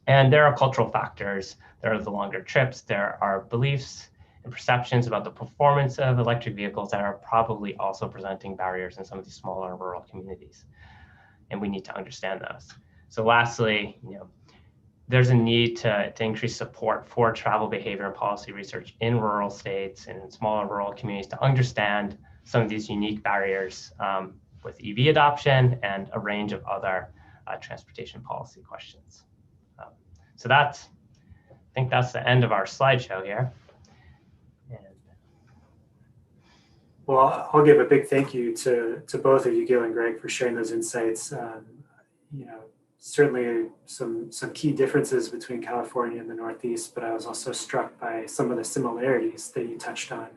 Speaker 3: And there are cultural factors. There are the longer trips. There are beliefs and perceptions about the performance of electric vehicles that are probably also presenting barriers in some of these smaller and rural communities. And we need to understand those. So lastly, there's a need to increase support for travel behavior and policy research in rural states and in smaller rural communities to understand some of these unique barriers with EV adoption and a range of other transportation policy questions. So I think that's the end of our slideshow here.
Speaker 1: Well, I'll give a big thank you to both of you, Gil and Greg, for sharing those insights. Certainly some key differences between California and the Northeast, but I was also struck by some of the similarities that you touched on.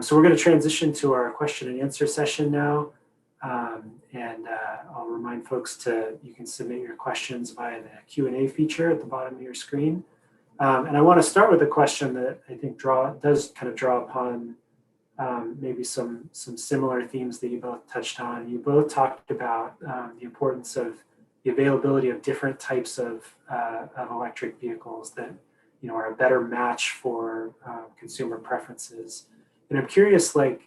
Speaker 1: So we're going to transition to our question and answer session now. I'll remind folks you can submit your questions via the Q&A feature at the bottom of your screen. And I want to start with a question that I think does kind of draw upon maybe some similar themes that you both touched on. You both talked about the importance of the availability of different types of electric vehicles that are a better match for consumer preferences. And I'm curious, to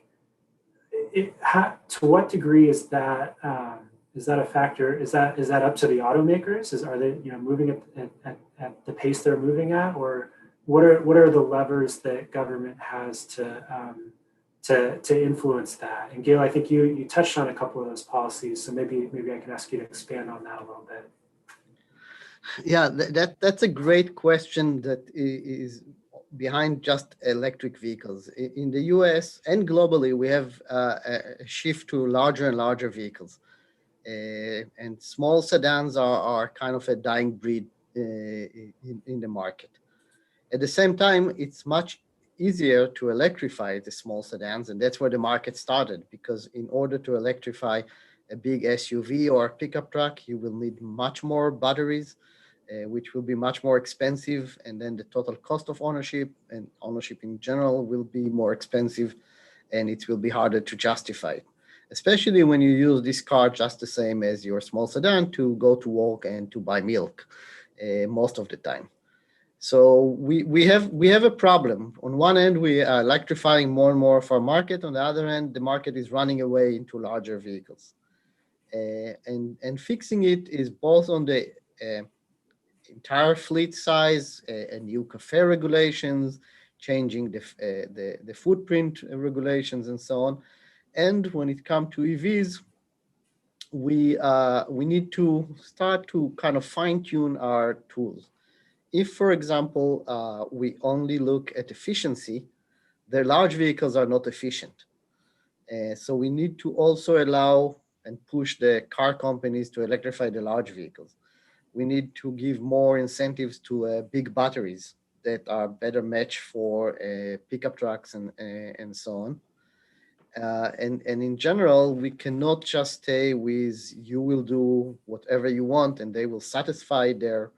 Speaker 1: what degree is that a factor? Is that up to the automakers? Are they moving at the pace they're moving at, or what are the levers that government has to influence that? And Gail, I think you touched on a couple of those policies, so maybe I can ask you to expand on that a little bit.
Speaker 2: Yeah, that's a great question that is behind just electric vehicles. In the US and globally, we have a shift to larger and larger vehicles. And small sedans are kind of a dying breed in the market. At the same time, it's much easier to electrify the small sedans, and that's where the market started, because in order to electrify a big SUV or a pickup truck, you will need much more batteries, which will be much more expensive, and then the total cost of ownership and ownership in general will be more expensive, and it will be harder to justify, especially when you use this car just the same as your small sedan to go to work and to buy milk most of the time. So we have a problem. On one end, we are electrifying more and more of our market. On the other end, the market is running away into larger vehicles. And fixing it is both on the entire fleet size, new CAFE regulations, changing the footprint regulations, and so on. And when it comes to EVs, we need to start to kind of fine-tune our tools. If, for example, we only look at efficiency, the large vehicles are not efficient. So we need to also allow and push the car companies to electrify the large vehicles. We need to give more incentives to big batteries that are better match for pickup trucks and so on. And in general, we cannot just stay with you will do whatever you want and they will satisfy their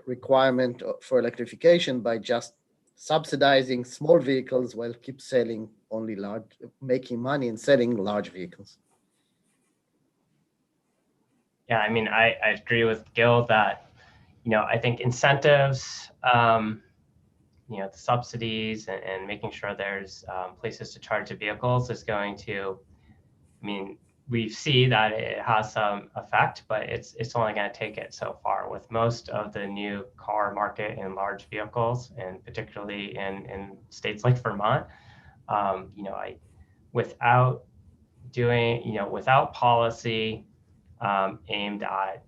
Speaker 2: requirement for electrification by just subsidizing small vehicles while keep selling only large, making money and selling large vehicles.
Speaker 3: Yeah, I mean, I agree with Gil that, I think incentives, the subsidies and making sure there's places to charge the vehicles is going to, we see that it has some effect, but it's only going to take it so far. With most of the new car market in large vehicles, and particularly in states like Vermont, Without doing, without policy aimed at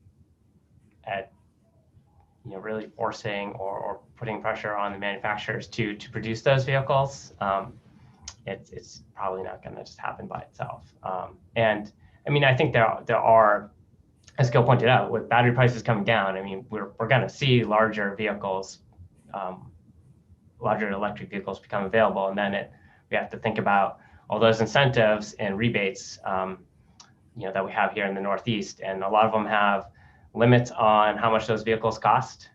Speaker 3: really forcing or putting pressure on the manufacturers to produce those vehicles, it's probably not going to just happen by itself. And I mean, I think there are, as Gil pointed out, with battery prices coming down, I mean, we're going to see larger vehicles, larger electric vehicles become available, and then we have to think about all those incentives and rebates, that we have here in the Northeast, and a lot of them have limits on how much those vehicles cost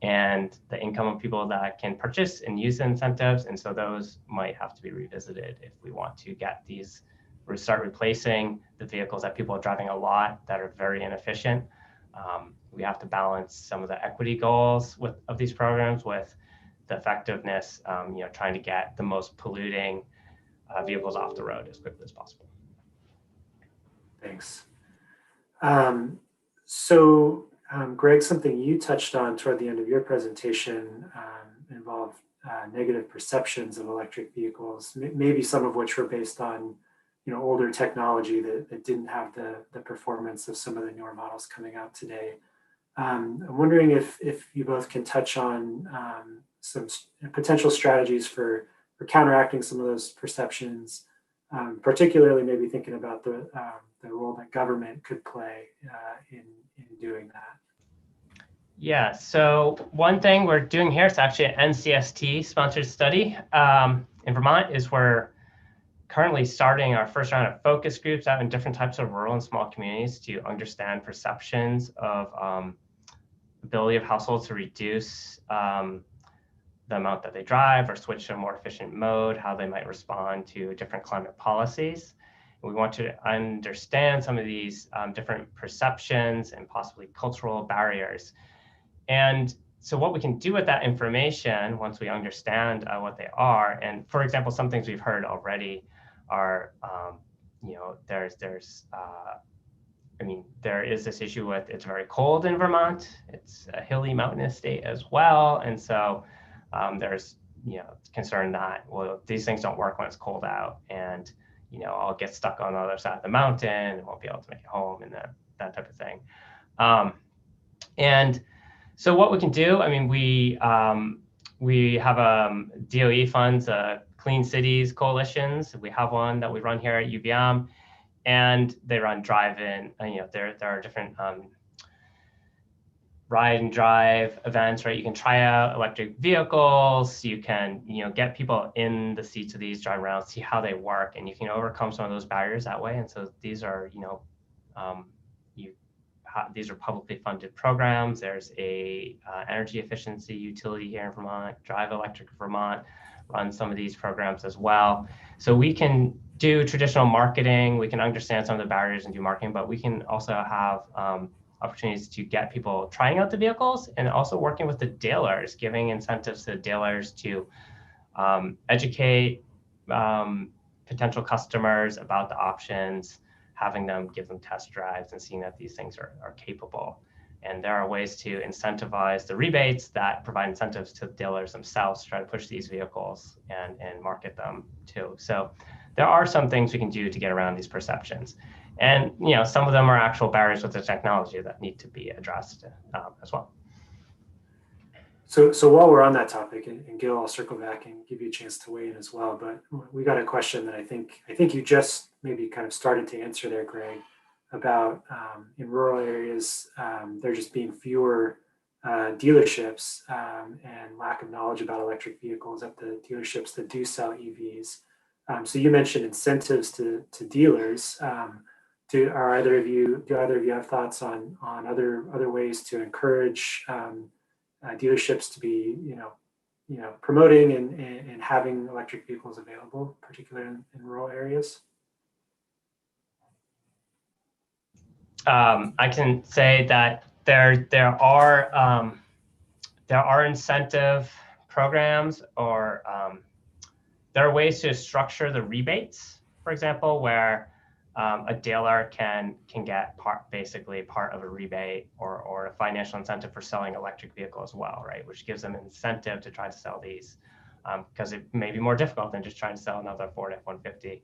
Speaker 3: and the income of people that can purchase and use the incentives. And so those might have to be revisited if we want to get these, or start replacing the vehicles that people are driving a lot that are very inefficient. We have to balance some of the equity goals of these programs with the effectiveness, trying to get the most polluting vehicles off the road as quickly as possible.
Speaker 1: Thanks. Greg, something you touched on toward the end of your presentation involved negative perceptions of electric vehicles, maybe some of which were based on older technology that didn't have the performance of some of the newer models coming out today. I'm wondering if you both can touch on some potential strategies for counteracting some of those perceptions, particularly maybe thinking about the role that government could play in doing that.
Speaker 3: Yeah, so one thing we're doing here, it's actually an NCST sponsored study in Vermont, is we're currently starting our first round of focus groups out in different types of rural and small communities to understand perceptions of ability of households to reduce the amount that they drive or switch to a more efficient mode, how they might respond to different climate policies. And we want to understand some of these different perceptions and possibly cultural barriers. And so what we can do with that information once we understand what they are, and for example, some things we've heard already are, there is this issue with it's very cold in Vermont. It's a hilly mountainous state as well. And so there's concern that, well, these things don't work when it's cold out, and I'll get stuck on the other side of the mountain and won't be able to make it home, and that type of thing. And so what we can do, I mean, we have DOE funds, Clean Cities Coalitions. We have one that we run here at UVM, and they run drive-in. There are different ride and drive events, right? You can try out electric vehicles. You can, get people in the seats of these, drive around, see how they work, and you can overcome some of those barriers that way. And so these are, these are publicly funded programs. There's a energy efficiency utility here in Vermont, Drive Electric Vermont, runs some of these programs as well. So we can do traditional marketing. We can understand some of the barriers and do marketing, but we can also have opportunities to get people trying out the vehicles, and also working with the dealers, giving incentives to the dealers to educate potential customers about the options, having them give them test drives and seeing that these things are capable. And there are ways to incentivize the rebates that provide incentives to the dealers themselves to try to push these vehicles and market them too. So there are some things we can do to get around these perceptions. And some of them are actual barriers with the technology that need to be addressed as well.
Speaker 1: So while we're on that topic, and Gil, I'll circle back and give you a chance to weigh in as well, but we got a question that I think you just maybe kind of started to answer there, Greg, about in rural areas, there just being fewer dealerships and lack of knowledge about electric vehicles at the dealerships that do sell EVs. So you mentioned incentives to dealers. Do either of you have thoughts on other ways to encourage dealerships to be promoting and having electric vehicles available, particularly in rural areas?
Speaker 3: I can say that there are incentive programs, or there are ways to structure the rebates, for example, where a dealer can get basically part of a rebate or a financial incentive for selling electric vehicle as well, right? Which gives them an incentive to try to sell these. because it may be more difficult than just trying to sell another Ford F-150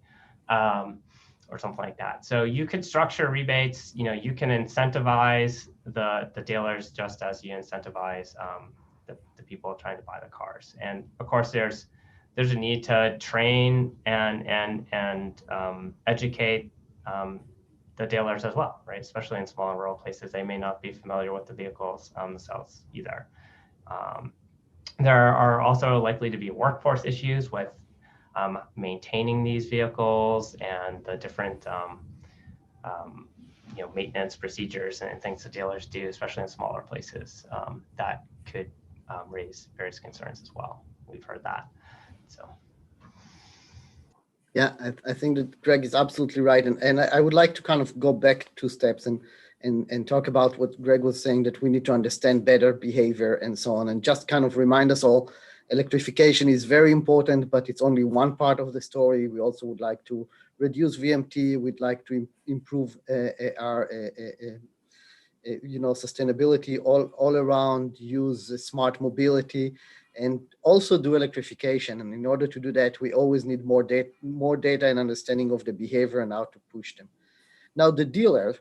Speaker 3: or something like that. So you could structure rebates. You can incentivize the dealers just as you incentivize the people trying to buy the cars. And of course, there's a need to train and educate the dealers as well, right? Especially in small and rural places, they may not be familiar with the vehicles themselves either. There are also likely to be workforce issues with maintaining these vehicles and the different maintenance procedures and things that dealers do, especially in smaller places, that could raise various concerns as well. We've heard that. So.
Speaker 2: Yeah, I think that Greg is absolutely right. And I would like to kind of go back 2 steps and talk about what Greg was saying, that we need to understand better behavior and so on, and just kind of remind us all, electrification is very important, but it's only one part of the story. We also would like to reduce VMT. We'd like to improve our sustainability all around, use smart mobility, and also do electrification. And in order to do that, we always need more data and understanding of the behavior and how to push them. Now, the dealer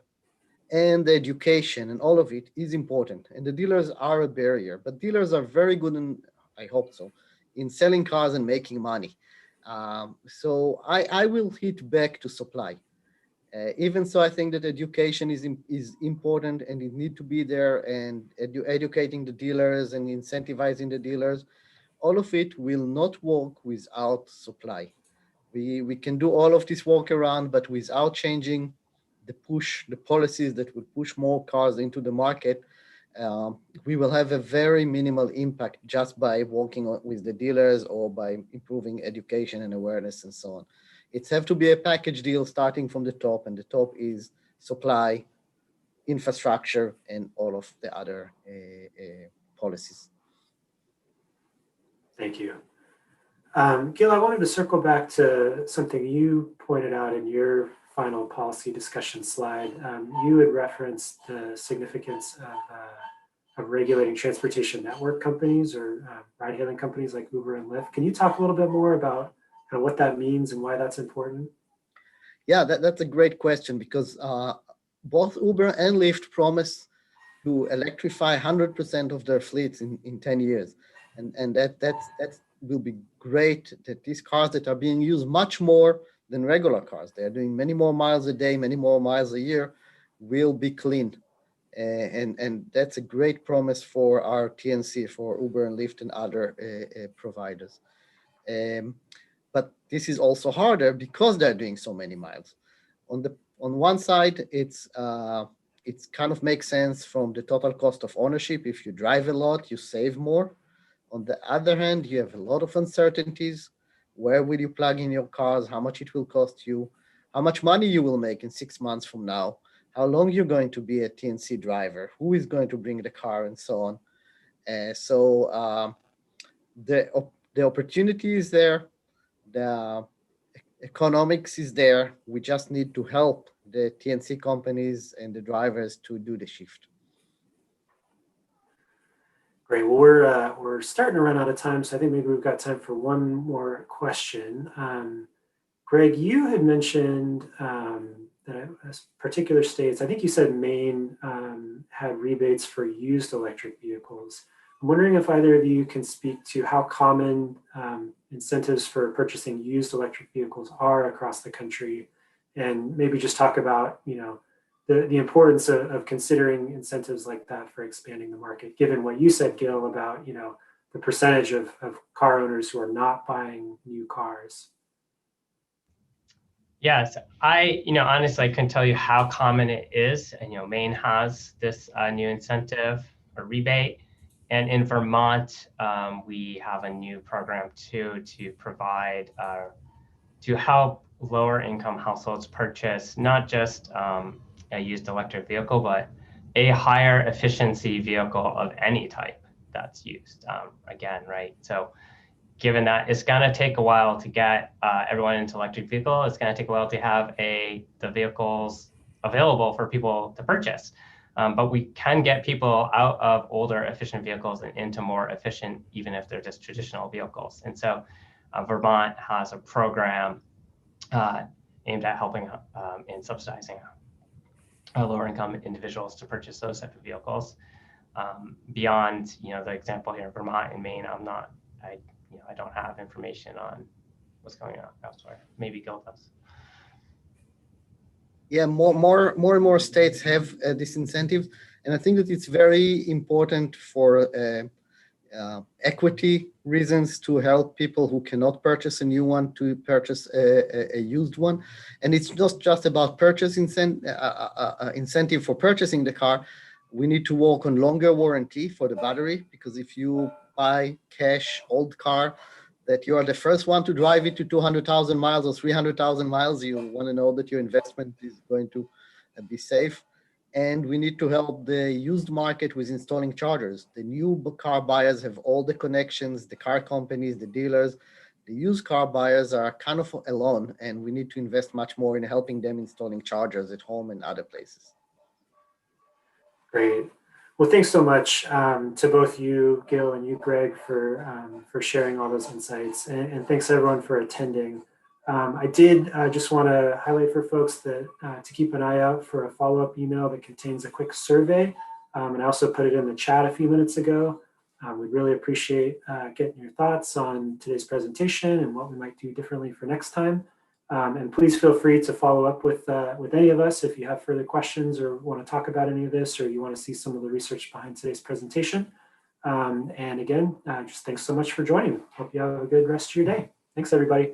Speaker 2: and the education and all of it is important. And the dealers are a barrier, but dealers are very good, and I hope so, in selling cars and making money. So I will hit back to supply. Even so, I think that education is important, and it need to be there, and educating the dealers and incentivizing the dealers. All of it will not work without supply. We can do all of this work around, but without changing the policies that will push more cars into the market, we will have a very minimal impact just by working with the dealers or by improving education and awareness and so on. It's have to be a package deal starting from the top, and the top is supply, infrastructure, and all of the other policies.
Speaker 1: Thank you. Gil, I wanted to circle back to something you pointed out in your final policy discussion slide. You had referenced the significance of regulating transportation network companies or ride-hailing companies like Uber and Lyft. Can you talk a little bit more about kind of what that means and why that's important?
Speaker 2: Yeah, that's a great question, because both Uber and Lyft promise to electrify 100% of their fleets in 10 years. And that will be great, that these cars that are being used much more than regular cars, they are doing many more miles a day, many more miles a year, will be clean. And that's a great promise for our TNC, for Uber and Lyft and other providers. But this is also harder because they're doing so many miles. On one side, it's kind of makes sense from the total cost of ownership. If you drive a lot, you save more. On the other hand, you have a lot of uncertainties. Where will you plug in your cars? How much it will cost you? How much money you will make in 6 months from now? How long you're going to be a TNC driver? Who is going to bring the car, and so on. So the opportunity is there. The economics is there. We just need to help the TNC companies and the drivers to do the shift.
Speaker 1: Great. Well, we're starting to run out of time, so I think maybe we've got time for one more question. Greg, you had mentioned that particular states, I think you said Maine, had rebates for used electric vehicles. I'm wondering if either of you can speak to how common incentives for purchasing used electric vehicles are across the country, and maybe just talk about, the importance of considering incentives like that for expanding the market, given what you said, Gil, about, the percentage of car owners who are not buying new cars.
Speaker 3: Yes, I honestly, I couldn't tell you how common it is. And Maine has this new incentive or rebate, and in Vermont we have a new program too to provide to help lower income households purchase not just a used electric vehicle, but a higher efficiency vehicle of any type that's used. Again, right? So given that it's going to take a while to get everyone into electric vehicle, it's going to take a while to have the vehicles available for people to purchase. But we can get people out of older efficient vehicles and into more efficient, even if they're just traditional vehicles. And so Vermont has a program aimed at helping in subsidizing lower income individuals to purchase those type of vehicles. Beyond, the example here in Vermont and Maine, I don't have information on what's going on elsewhere. Maybe Gil does.
Speaker 2: Yeah, more and more states have this incentive, and I think that it's very important for equity reasons to help people who cannot purchase a new one to purchase a used one. And it's not just about purchase incentive for purchasing the car. We need to work on longer warranty for the battery, because if you buy cash old car that you are the first one to drive it to 200,000 miles or 300,000 miles, you want to know that your investment is going to be safe. And we need to help the used market with installing chargers. The new car buyers have all the connections, the car companies, the dealers. The used car buyers are kind of alone, and we need to invest much more in helping them installing chargers at home and other places.
Speaker 1: Great. Well, thanks so much to both you, Gil, and you, Greg, for sharing all those insights. And thanks everyone for attending. I did just want to highlight for folks that to keep an eye out for a follow-up email that contains a quick survey. And I also put it in the chat a few minutes ago. We'd really appreciate getting your thoughts on today's presentation and what we might do differently for next time. And please feel free to follow up with any of us if you have further questions or want to talk about any of this, or you want to see some of the research behind today's presentation. And again, just thanks so much for joining. Hope you have a good rest of your day. Thanks, everybody.